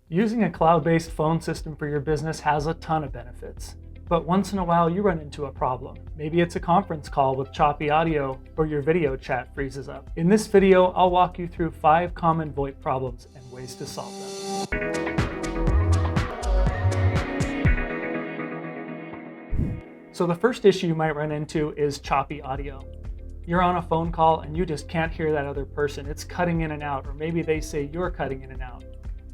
Using a cloud-based phone system for your business has a ton of benefits. But once in a while you run into a problem. Maybe it's a conference call with choppy audio or your video chat freezes up. In this video, I'll walk you through 5 common VoIP problems and ways to solve them. So the first issue you might run into is choppy audio. You're on a phone call and you just can't hear that other person. It's cutting in and out, or maybe they say you're cutting in and out.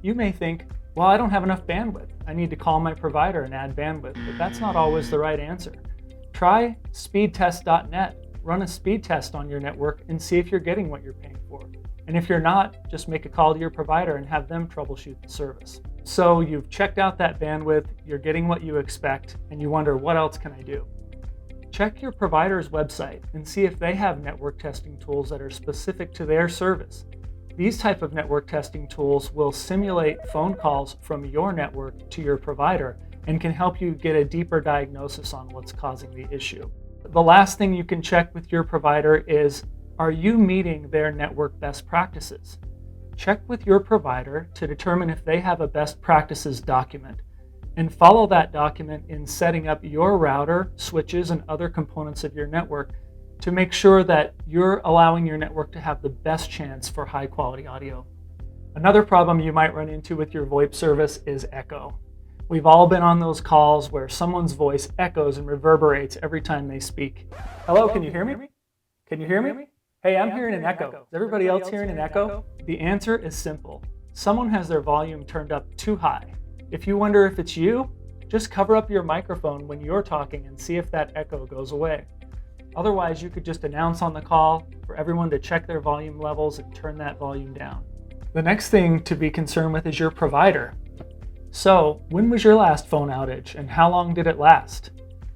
You may think, well, I don't have enough bandwidth. I need to call my provider and add bandwidth, but that's not always the right answer. Try speedtest.net. Run a speed test on your network and see if you're getting what you're paying for. And if you're not, just make a call to your provider and have them troubleshoot the service. So you've checked out that bandwidth, you're getting what you expect, and you wonder, what else can I do? Check your provider's website and see if they have network testing tools that are specific to their service. These type of network testing tools will simulate phone calls from your network to your provider and can help you get a deeper diagnosis on what's causing the issue. The last thing you can check with your provider is, are you meeting their network best practices? Check with your provider to determine if they have a best practices document, and follow that document in setting up your router, switches, and other components of your network to make sure that you're allowing your network to have the best chance for high quality audio. Another problem you might run into with your VoIP service is echo. We've all been on those calls where someone's voice echoes and reverberates every time they speak. Hello, can you hear me? Can you hear me? Hey, I'm hearing an echo. Is everybody else hearing an echo? The answer is simple. Someone has their volume turned up too high. If you wonder if it's you, just cover up your microphone when you're talking and see if that echo goes away. Otherwise, you could just announce on the call for everyone to check their volume levels and turn that volume down. The next thing to be concerned with is your provider. So, when was your last phone outage and how long did it last?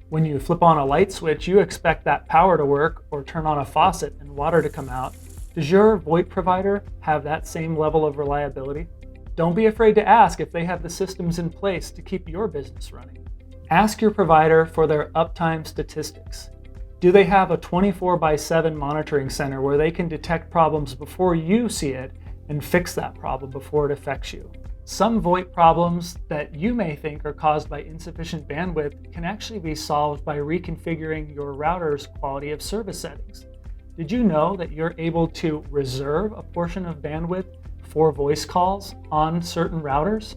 When you flip on a light switch, you expect that power to work or turn on a faucet and water to come out. Does your VoIP provider have that same level of reliability? Don't be afraid to ask if they have the systems in place to keep your business running. Ask your provider for their uptime statistics. Do they have a 24/7 monitoring center where they can detect problems before you see it and fix that problem before it affects you? Some VoIP problems that you may think are caused by insufficient bandwidth can actually be solved by reconfiguring your router's quality of service settings. Did you know that you're able to reserve a portion of bandwidth for voice calls on certain routers?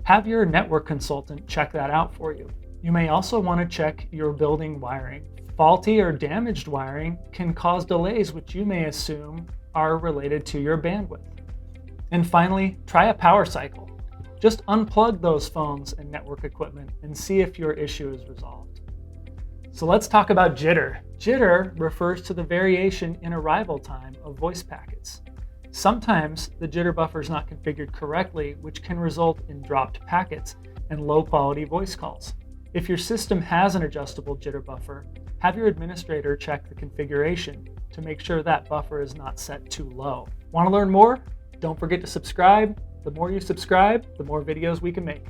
Have your network consultant check that out for you. You may also want to check your building wiring. Faulty or damaged wiring can cause delays which you may assume are related to your bandwidth. And finally, try a power cycle. Just unplug those phones and network equipment and see if your issue is resolved. So let's talk about jitter. Jitter refers to the variation in arrival time of voice packets. Sometimes the jitter buffer is not configured correctly, which can result in dropped packets and low quality voice calls. If your system has an adjustable jitter buffer, have your administrator check the configuration to make sure that buffer is not set too low. Want to learn more? Don't forget to subscribe. The more you subscribe, the more videos we can make.